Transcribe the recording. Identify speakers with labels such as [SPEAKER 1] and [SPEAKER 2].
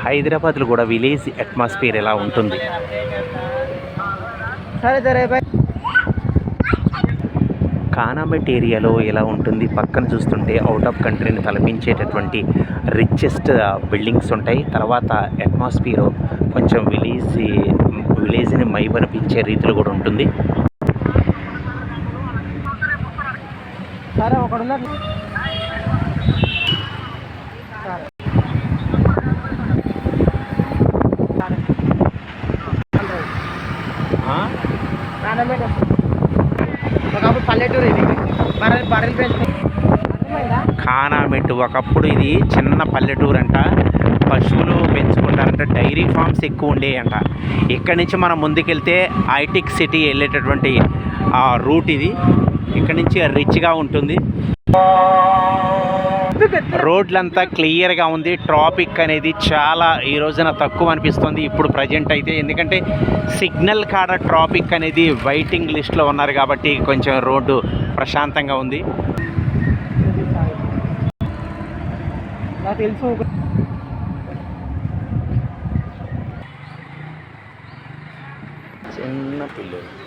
[SPEAKER 1] హైదరాబాద్లో కూడా village atmosphere ఎలా ఉంటుంది. కానామెట్ ఏరియాలో ఎలా ఉంటుంది, పక్కన చూస్తుంటే అవుట్ ఆఫ్ కంట్రీని తలపించేటటువంటి రిచెస్ట్ బిల్డింగ్స్ ఉంటాయి. తర్వాత అట్మాస్ఫియర్ కొంచెం విలేజ్ని మైమరిపించే రీతిలో కూడా ఉంటుంది. కానామెట్ ఒకప్పుడు ఇది చిన్న పల్లెటూరు అంట. పశువులు పెంచుకుంటారంట, డైరీ ఫార్మ్స్ ఎక్కువ ఉండేయంట. ఇక్కడి నుంచి మనం ముందుకెళ్తే హైటెక్ సిటీ వెళ్ళేటటువంటి రూట్ ఇది. ఇక్కడి నుంచి రిచ్గా ఉంటుంది. రోడ్లంతా క్లియర్గా ఉంది. ట్రాఫిక్ అనేది చాలా ఈ రోజున తక్కువ అనిపిస్తుంది ఇప్పుడు ప్రజెంట్ అయితే. ఎందుకంటే సిగ్నల్ కాడ ట్రాఫిక్ అనేది వెయిటింగ్ లిస్ట్లో ఉన్నారు కాబట్టి కొంచెం రోడ్డు ప్రశాంతంగా ఉంది. తెలుసు చిన్న పిల్లలు